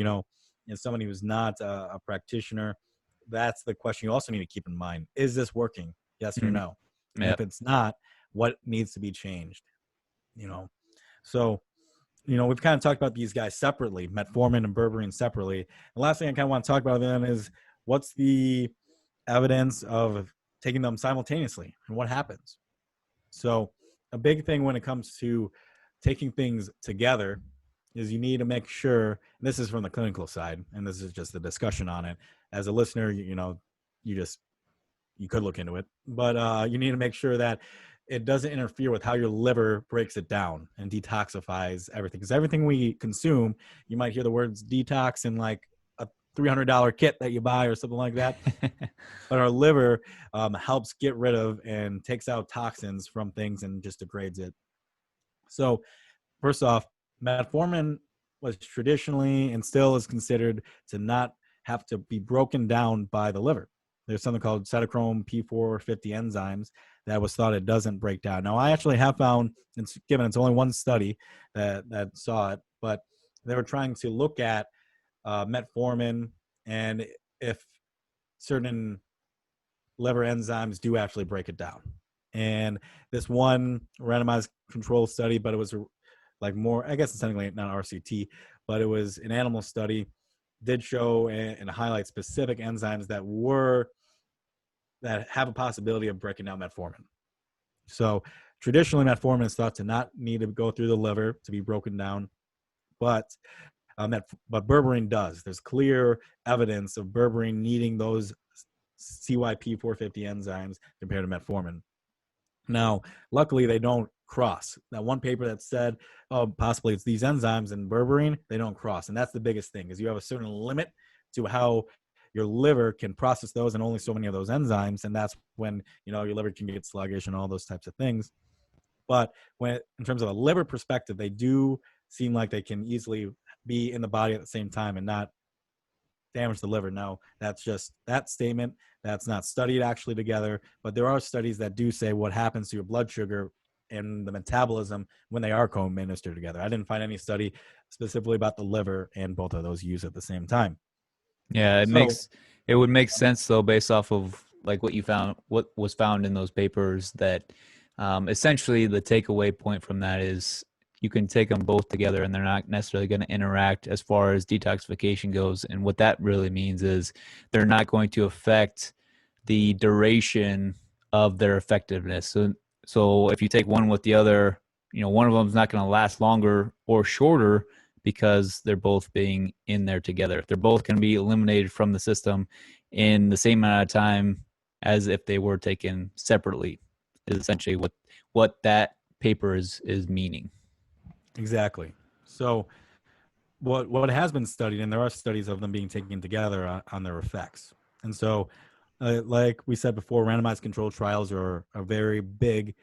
as somebody who's not a practitioner, that's the question you also need to keep in mind. Is this working? Yes or no? And if it's not, what needs to be changed? So, we've kind of talked about these guys separately, metformin and berberine separately. The last thing I kind of want to talk about then is, what's the evidence of taking them simultaneously and what happens? So a big thing when it comes to taking things together is you need to make sure, and this is from the clinical side, and this is just a discussion on it. As a listener, you could look into it, but you need to make sure that it doesn't interfere with how your liver breaks it down and detoxifies everything. Because everything we consume, you might hear the words detox in like a $300 kit that you buy or something like that. But our liver helps get rid of and takes out toxins from things and just degrades it. So first off, metformin was traditionally and still is considered to not have to be broken down by the liver. There's something called cytochrome P450 enzymes that was thought it doesn't break down. Now, I actually have found, it's only one study that saw it, but they were trying to look at metformin and if certain liver enzymes do actually break it down. And this one randomized control study, but it was like more, I guess it's technically not RCT, but it was an animal study, did show and highlight specific enzymes that have a possibility of breaking down metformin. So traditionally, metformin is thought to not need to go through the liver to be broken down, but berberine does. There's clear evidence of berberine needing those CYP450 enzymes compared to metformin. Now, luckily, they don't cross. That one paper that said, oh, possibly it's these enzymes and berberine, they don't cross. And that's the biggest thing, is you have a certain limit to how your liver can process those and only so many of those enzymes. And that's when, your liver can get sluggish and all those types of things. But when, in terms of a liver perspective, they do seem like they can easily be in the body at the same time and not damage the liver. No, that's just that statement. That's not studied actually together, but there are studies that do say what happens to your blood sugar and the metabolism when they are co-administered together. I didn't find any study specifically about the liver and both of those used at the same time. Yeah, it would make sense though, based off of like what was found in those papers, that essentially the takeaway point from that is you can take them both together and they're not necessarily going to interact as far as detoxification goes. And what that really means is they're not going to affect the duration of their effectiveness. So if you take one with the other, one of them is not going to last longer or shorter because they're both being in there together. They're both going to be eliminated from the system in the same amount of time as if they were taken separately, is essentially what that paper is meaning. Exactly. So what has been studied, and there are studies of them being taken together on their effects. And so, like we said before, randomized controlled trials are very big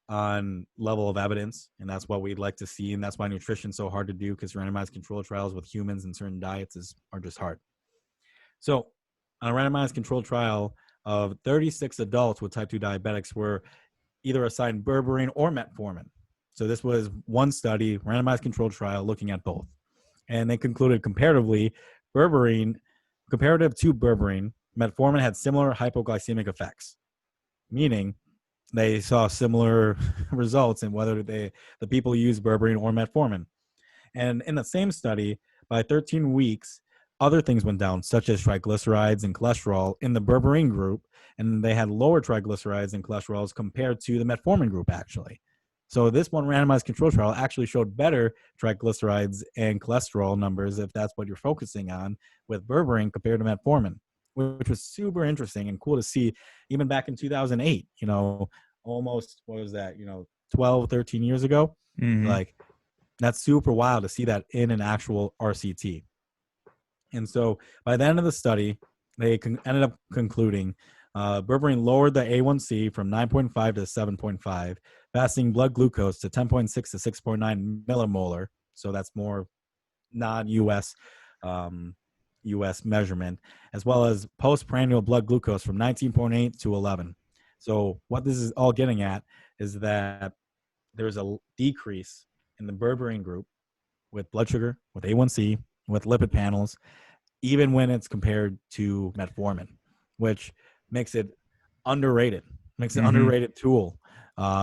on level of evidence, and that's what we'd like to see. And that's why nutrition's so hard to do, because randomized controlled trials with humans and certain diets are just hard. So on a randomized controlled trial of 36 adults with type 2 diabetics were either assigned berberine or metformin. So this was one study, randomized controlled trial, looking at both. And they concluded comparative to berberine, metformin had similar hypoglycemic effects, meaning they saw similar results in whether the people used berberine or metformin. And in the same study, by 13 weeks, other things went down, such as triglycerides and cholesterol in the berberine group, and they had lower triglycerides and cholesterols compared to the metformin group, actually. So this one randomized control trial actually showed better triglycerides and cholesterol numbers, if that's what you're focusing on, with berberine compared to metformin, which was super interesting and cool to see even back in 2008, almost, what was that, 12, 13 years ago? Mm-hmm. Like, that's super wild to see that in an actual RCT. And so by the end of the study, they ended up concluding berberine lowered the A1C from 9.5 to 7.5, fasting blood glucose to 10.6 to 6.9 millimolar. So that's more non-US US measurement, as well as postprandial blood glucose from 19.8 to 11. So what this is all getting at is that there's a decrease in the berberine group with blood sugar, with A1C, with lipid panels, even when it's compared to metformin, which makes it underrated, underrated tool,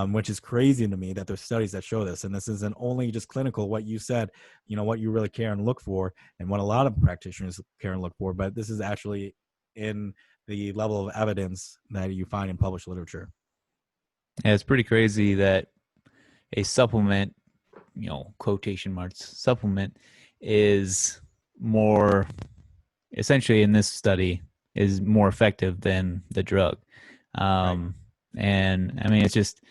which is crazy to me that there's studies that show this. And this isn't only just clinical, what you said, what you really care and look for, and what a lot of practitioners care and look for, but this is actually in the level of evidence that you find in published literature. Yeah, it's pretty crazy that a supplement, quotation marks, supplement is more, essentially in this study, is more effective than the drug. Right. And I mean, it's just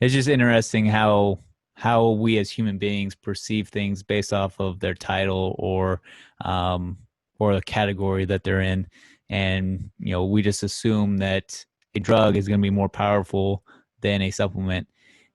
interesting how we as human beings perceive things based off of their title or the category that they're in. And, we just assume that a drug is going to be more powerful than a supplement.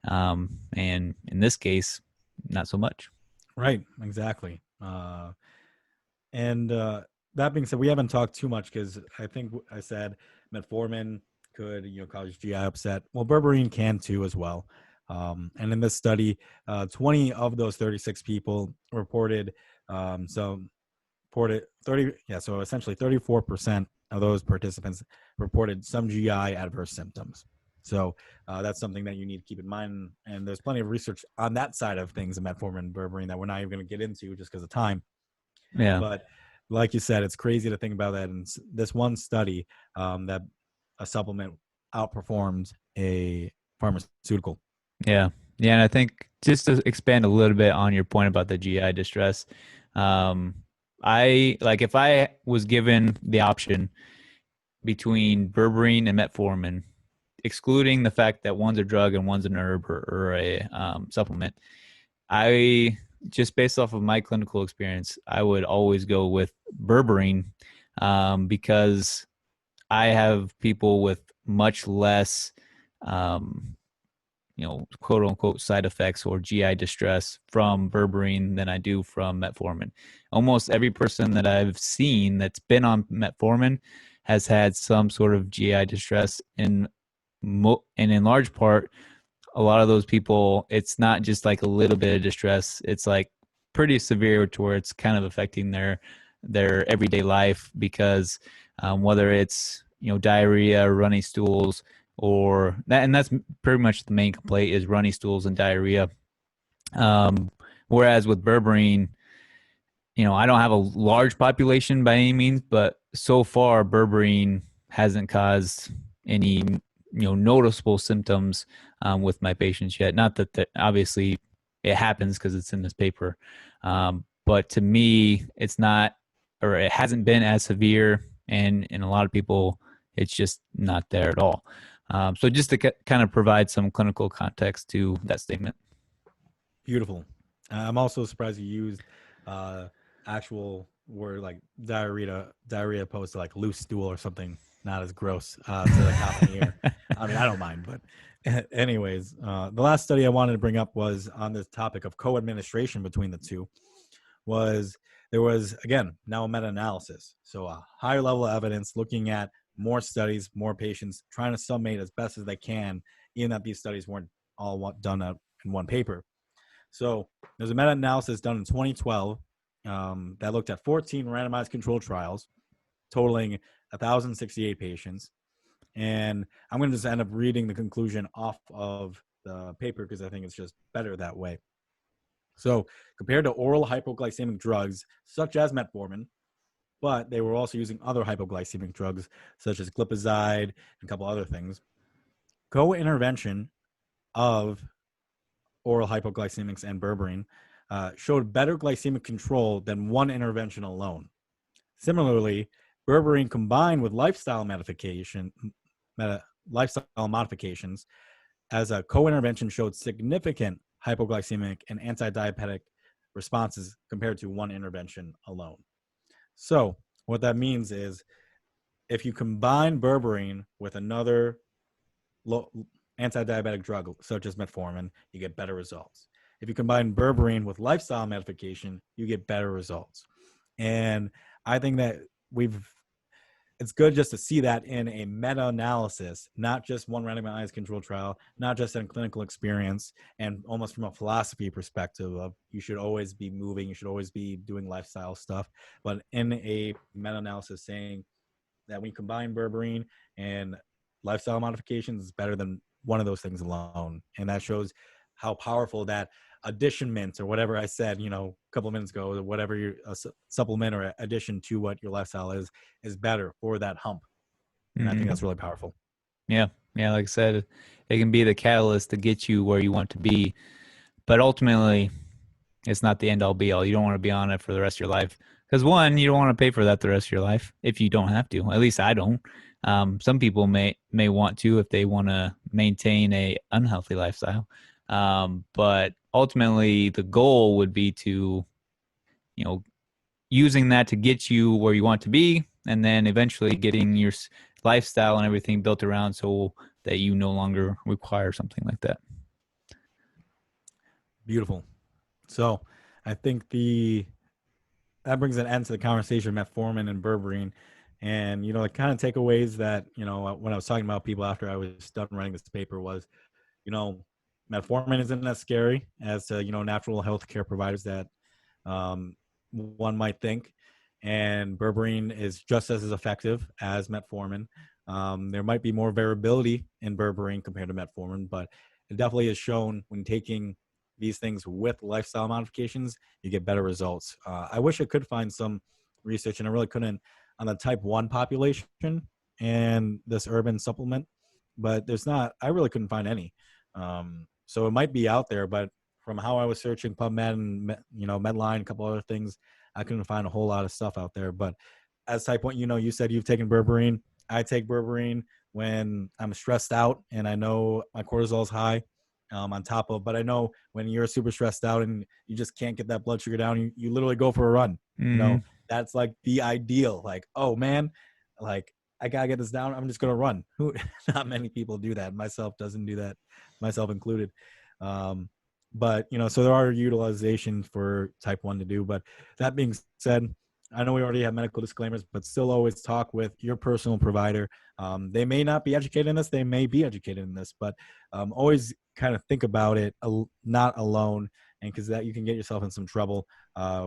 And in this case, not so much. Right. Exactly. And that being said, we haven't talked too much because I think I said metformin could cause GI upset. Well, berberine can too as well. And in this study, 20 of those 36 people reported reported 30 so essentially 34% of those participants reported some GI adverse symptoms. So that's something that you need to keep in mind. And there's plenty of research on that side of things in metformin and berberine that we're not even going to get into just because of time. Yeah. But like you said, it's crazy to think about that. And this one study that a supplement outperformed a pharmaceutical. Yeah. Yeah. And I think just to expand a little bit on your point about the GI distress, if I was given the option between berberine and metformin, excluding the fact that one's a drug and one's an herb or a supplement, I just based off of my clinical experience, I would always go with berberine because I have people with much less, quote unquote side effects or GI distress from berberine than I do from metformin. Almost every person that I've seen that's been on metformin has had some sort of GI distress, and in large part, a lot of those people, it's not just like a little bit of distress. It's like pretty severe to where it's kind of affecting their everyday life because whether it's diarrhea, runny stools, or that, and that's pretty much the main complaint is runny stools and diarrhea. Whereas with berberine, I don't have a large population by any means, but so far berberine hasn't caused any noticeable symptoms with my patients yet. Not that obviously it happens because it's in this paper, but to me it's not, or it hasn't been as severe, and in a lot of people it's just not there at all. So just to kind of provide some clinical context to that statement. Beautiful. I'm also surprised you used actual word like diarrhea opposed to like loose stool or something not as gross to the common ear. I mean, I don't mind, but anyways, the last study I wanted to bring up was on this topic of co-administration between the two. There was again now a meta-analysis, so a higher level of evidence looking at more studies, more patients, trying to summate as best as they can, even that these studies weren't all done in one paper. So there's a meta-analysis done in 2012 that looked at 14 randomized controlled trials, totaling 1,068 patients. And I'm going to just end up reading the conclusion off of the paper because I think it's just better that way. So compared to oral hypoglycemic drugs such as metformin, but they were also using other hypoglycemic drugs such as glipizide and a couple other things, co-intervention of oral hypoglycemics and berberine showed better glycemic control than one intervention alone. Similarly, berberine combined with lifestyle modifications as a co-intervention showed significant hypoglycemic and anti-diabetic responses compared to one intervention alone. So what that means is if you combine berberine with another anti-diabetic drug such as metformin, you get better results. If you combine berberine with lifestyle modification, you get better results. And I think that it's good just to see that in a meta-analysis, not just one randomized control trial, not just in clinical experience, and almost from a philosophy perspective of you should always be moving, you should always be doing lifestyle stuff, but in a meta-analysis saying that when you combine berberine and lifestyle modifications, it's better than one of those things alone. And that shows how powerful that additionment or whatever I said, a couple of minutes ago, whatever your supplement or addition to what your lifestyle is better for that hump. And I think that's really powerful. Yeah. Yeah. Like I said, it can be the catalyst to get you where you want to be, but ultimately it's not the end all be all. You don't want to be on it for the rest of your life. Because one, you don't want to pay for that the rest of your life if you don't have to. At least I don't. Some people may want to if they want to maintain a unhealthy lifestyle. But ultimately, the goal would be to, using that to get you where you want to be, and then eventually getting your lifestyle and everything built around so that you no longer require something like that. Beautiful. So I think the that brings an end to the conversation of metformin and berberine. And, the kind of takeaways that, when I was talking about people after I was done writing this paper was, you know, metformin isn't as scary as, natural healthcare providers that one might think. And berberine is just as effective as metformin. There might be more variability in berberine compared to metformin, but it definitely is shown when taking these things with lifestyle modifications, you get better results. I wish I could find some research, and I really couldn't, on the type 1 population and this urban supplement, but there's not, I really couldn't find any. So it might be out there, but from how I was searching PubMed and, Medline, a couple other things, I couldn't find a whole lot of stuff out there. But as type 1, you said you've taken berberine. I take berberine when I'm stressed out and I know my cortisol is high. On top of, but I know when you're super stressed out and you just can't get that blood sugar down, you literally go for a run. Mm-hmm. That's like the ideal. Like, oh man, like I gotta get this down. I'm just gonna run. Not many people do that. Myself doesn't do that, myself included. But so there are utilizations for type 1 to do. But that being said, I know we already have medical disclaimers, but still always talk with your personal provider. They may not be educated in this, they may be educated in this, but always kind of think about it, not alone, and because that you can get yourself in some trouble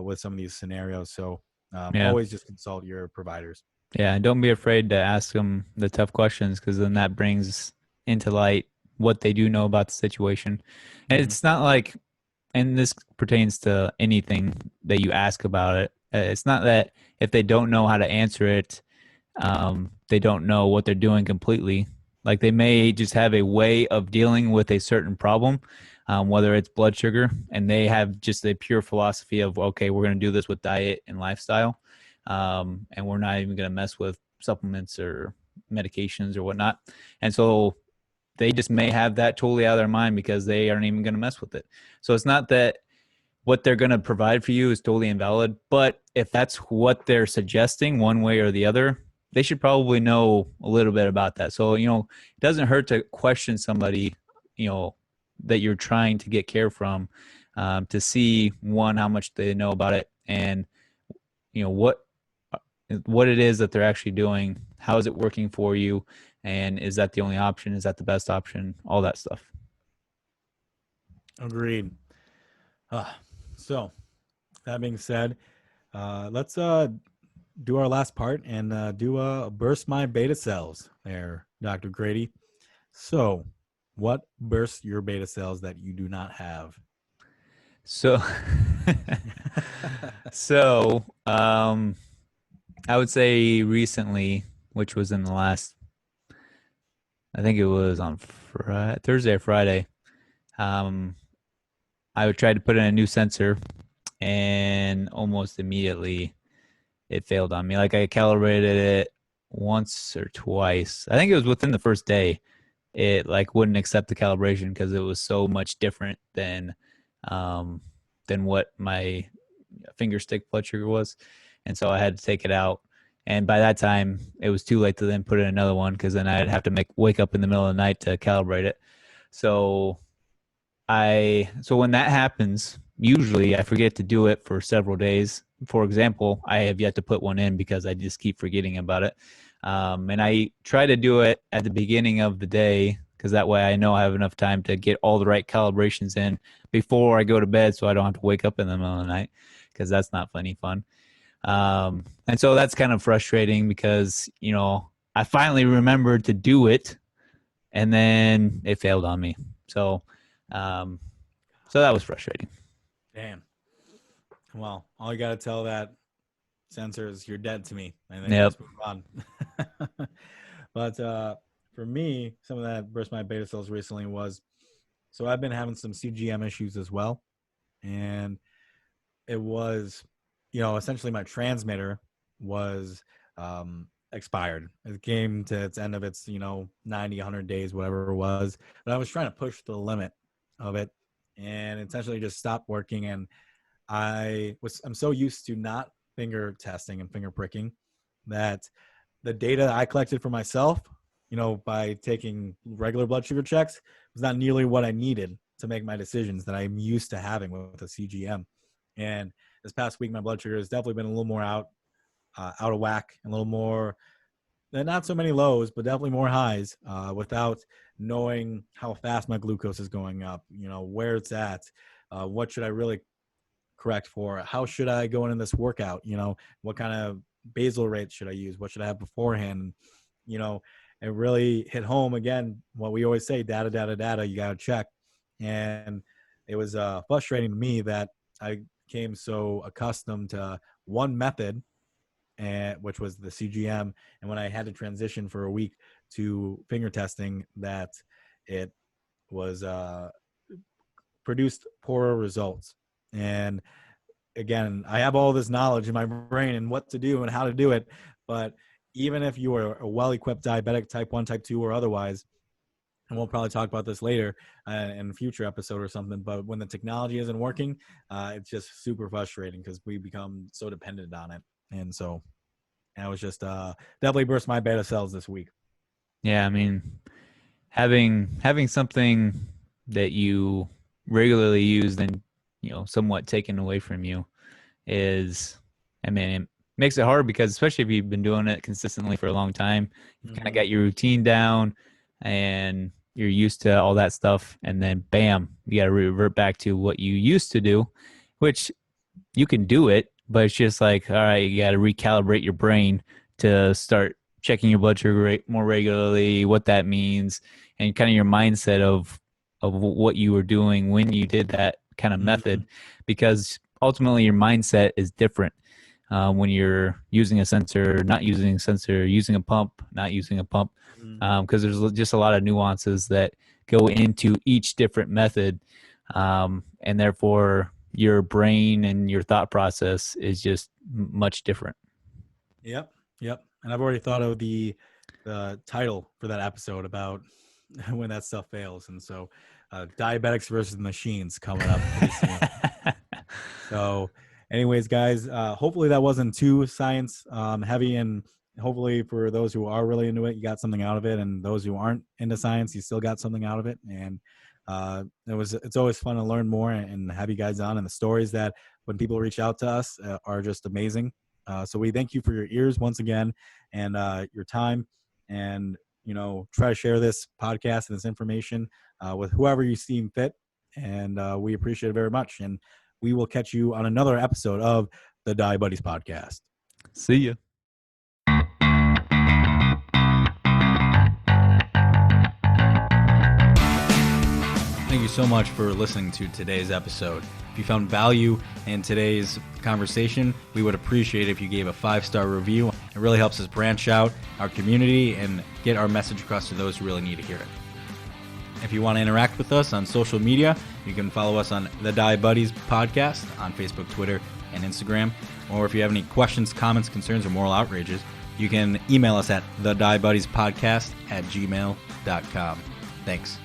with some of these scenarios. So always just consult your providers. Yeah, and don't be afraid to ask them the tough questions, because then that brings into light what they do know about the situation. And it's not like, and this pertains to anything that you ask about it. It's not that if they don't know how to answer it, they don't know what they're doing completely. Like they may just have a way of dealing with a certain problem, whether it's blood sugar, and they have just a pure philosophy of, okay, we're going to do this with diet and lifestyle, and we're not even going to mess with supplements or medications or whatnot. And so they just may have that totally out of their mind because they aren't even going to mess with it. So it's not that what they're going to provide for you is totally invalid, but if that's what they're suggesting one way or the other, they should probably know a little bit about that. So, it doesn't hurt to question somebody, that you're trying to get care from, to see, one, how much they know about it, and, what it is that they're actually doing. How is it working for you? And is that the only option? Is that the best option? All that stuff. Agreed. So that being said, let's do our last part and do burst my beta cells there, Dr. Grady. So what bursts your beta cells that you do not have? So, I would say recently, which was in the last, I think it was on Thursday or Friday, I would try to put in a new sensor, and almost immediately it failed on me. Like I calibrated it once or twice. I think it was within the first day. It like wouldn't accept the calibration because it was so much different than what my finger stick blood sugar was. And so I had to take it out. And by that time, it was too late to then put in another one, because then I'd have to wake up in the middle of the night to calibrate it. So when that happens, usually I forget to do it for several days. For example, I have yet to put one in because I just keep forgetting about it. And I try to do it at the beginning of the day, because that way I know I have enough time to get all the right calibrations in before I go to bed, so I don't have to wake up in the middle of the night, because that's not any fun. And so that's kind of frustrating because, I finally remembered to do it, and then it failed on me. So that was frustrating. Damn. Well, all you got to tell that sensor is you're dead to me. And then Yep. just move on. But for me, some of that burst my beta cells recently was, so I've been having some CGM issues as well. And it was, essentially my transmitter was expired. It came to its end of its, 90, 100 days, whatever it was. But I was trying to push the limit of it, and essentially just stopped working. And I'm so used to not finger testing and finger pricking that the data I collected for myself, by taking regular blood sugar checks, was not nearly what I needed to make my decisions that I'm used to having with a CGM. And this past week, my blood sugar has definitely been a little more out of whack, and a little more, not so many lows, but definitely more highs, without knowing how fast my glucose is going up, where it's at, what should I really correct for, how should I go into this workout, what kind of basal rate should I use, what should I have beforehand, it really hit home again, what we always say, data, you got to check. And it was frustrating to me that I became so accustomed to one method, which was the CGM. And when I had to transition for a week to finger testing, that it was produced poorer results. And again, I have all this knowledge in my brain and what to do and how to do it. But even if you are a well-equipped diabetic, type 1, type 2, or otherwise, and we'll probably talk about this later in a future episode or something, but when the technology isn't working, it's just super frustrating because we become so dependent on it. And so I was just definitely burst my beta cells this week. Yeah, I mean, having something that you regularly use and somewhat taken away from you is, I mean, it makes it hard because especially if you've been doing it consistently for a long time, you've kind of got your routine down and you're used to all that stuff, and then bam, you got to revert back to what you used to do, which you can do it, but it's just like, all right, you got to recalibrate your brain to start checking your blood sugar rate more regularly, what that means, and kind of your mindset of what you were doing when you did that kind of method, because ultimately your mindset is different when you're using a sensor, not using a sensor, using a pump, not using a pump, because there's just a lot of nuances that go into each different method, and therefore your brain and your thought process is just much different. Yep. And I've already thought of the title for that episode about when that stuff fails. And so diabetics versus machines coming up pretty soon. So anyways, guys, hopefully that wasn't too science heavy, and hopefully for those who are really into it, you got something out of it, and those who aren't into science, you still got something out of it. And it's always fun to learn more and have you guys on, and the stories that when people reach out to us are just amazing. So we thank you for your ears once again, and your time, and try to share this podcast and this information with whoever you seem fit, and we appreciate it very much. And we will catch you on another episode of the Die Buddies podcast. See ya. Thank you so much for listening to today's episode. If you found value in today's conversation, we would appreciate it if you gave a 5-star review. It really helps us branch out our community and get our message across to those who really need to hear it. If you want to interact with us on social media, you can follow us on the Die Buddies podcast on Facebook, Twitter, and Instagram. Or if you have any questions, comments, concerns, or moral outrages, you can email us at thediebuddyspodcast@gmail.com. Thanks.